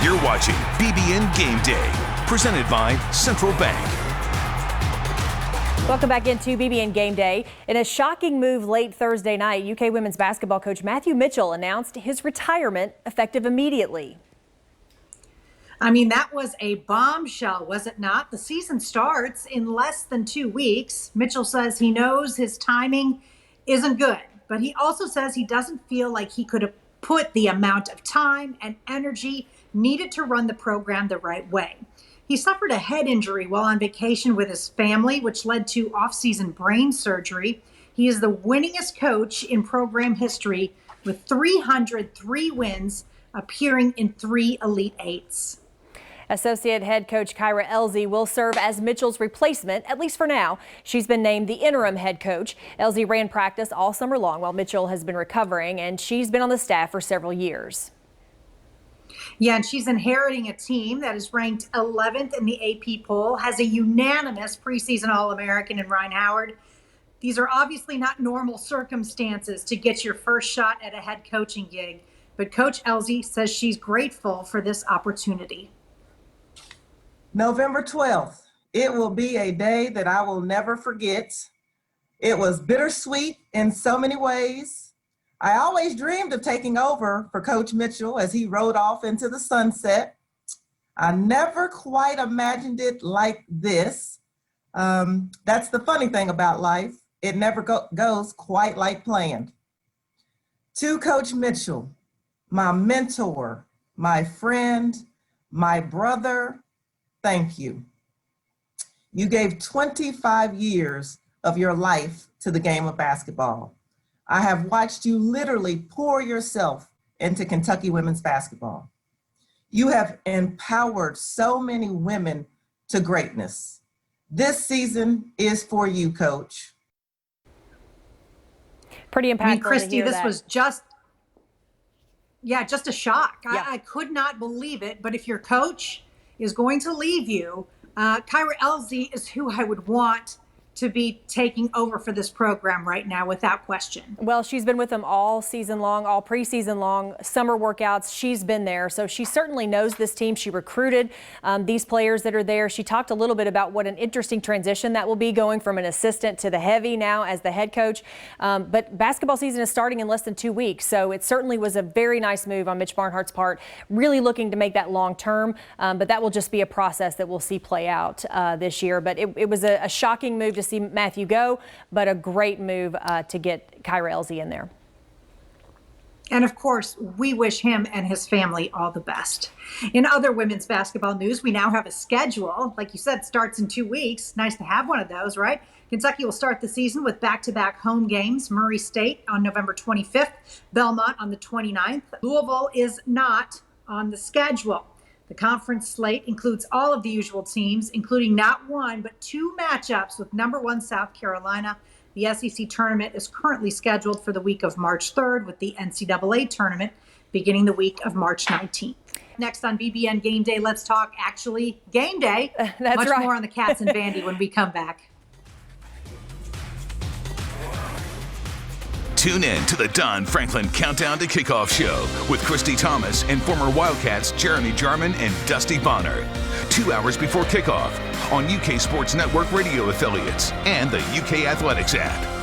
You're watching Bbn Gameday, presented by Central Bank. Welcome back into Bbn Gameday. In a shocking move late Thursday night, UK women's basketball coach Matthew Mitchell announced his retirement effective immediately. I mean, that was a bombshell, was it not? The season starts in less than 2 weeks. Mitchell says he knows his timing isn't good, but he also says he doesn't feel like he could have put the amount of time and energy needed to run the program the right way. He suffered a head injury while on vacation with his family, which led to off-season brain surgery. He is the winningest coach in program history with 303 wins, appearing in 3 Elite Eights. Associate head coach Kyra Elzy will serve as Mitchell's replacement, at least for now. She's been named the interim head coach. Elzy ran practice all summer long while Mitchell has been recovering, and she's been on the staff for several years. Yeah, and she's inheriting a team that is ranked 11th in the AP poll, has a unanimous preseason All-American in Ryan Howard. These are obviously not normal circumstances to get your first shot at a head coaching gig, but Coach Elzy says she's grateful for this opportunity. November 12th, it will be a day that I will never forget. It was bittersweet in so many ways. I always dreamed of taking over for Coach Mitchell as he rode off into the sunset. I never quite imagined it like this. That's the funny thing about life. It never goes quite like planned. To Coach Mitchell, my mentor, my friend, my brother, thank you. You gave 25 years of your life to the game of basketball. I have watched you literally pour yourself into Kentucky women's basketball. You have empowered so many women to greatness. This season is for you, Coach. Pretty impactful. I mean, Christy, this that was just a shock. Yeah. I could not believe it. But if your coach is going to leave you, Kyra Elzy is who I would want to be taking over for this program right now, without question. Well, she's been with them all season long, all preseason long, summer workouts. She's been there, so she certainly knows this team. She recruited these players that are there. She talked a little bit about what an interesting transition that will be, going from an assistant to the heavy now as the head coach. But basketball season is starting in less than 2 weeks, so it certainly was a very nice move on Mitch Barnhart's part, really looking to make that long term. But that will just be a process that we'll see play out this year. But it was a shocking move to see Matthew go, but a great move to get Kyra Elzy in there. And of course, we wish him and his family all the best. In other women's basketball news, we now have a schedule. Like you said, starts in 2 weeks. Nice to have one of those, right? Kentucky will start the season with back-to-back home games. Murray State on November 25th, Belmont on the 29th. Louisville is not on the schedule. The conference slate includes all of the usual teams, including not one, but 2 matchups with number 1 South Carolina. The SEC tournament is currently scheduled for the week of March 3rd, with the NCAA tournament beginning the week of March 19th. Next on Bbn Game Day, let's talk actually game day. That's Much right. more on the Cats and Vandy when we come back. Tune in to the Don Franklin Countdown to Kickoff show with Christy Thomas and former Wildcats Jeremy Jarman and Dusty Bonner. 2 hours before kickoff on UK Sports Network radio affiliates and the UK Athletics app.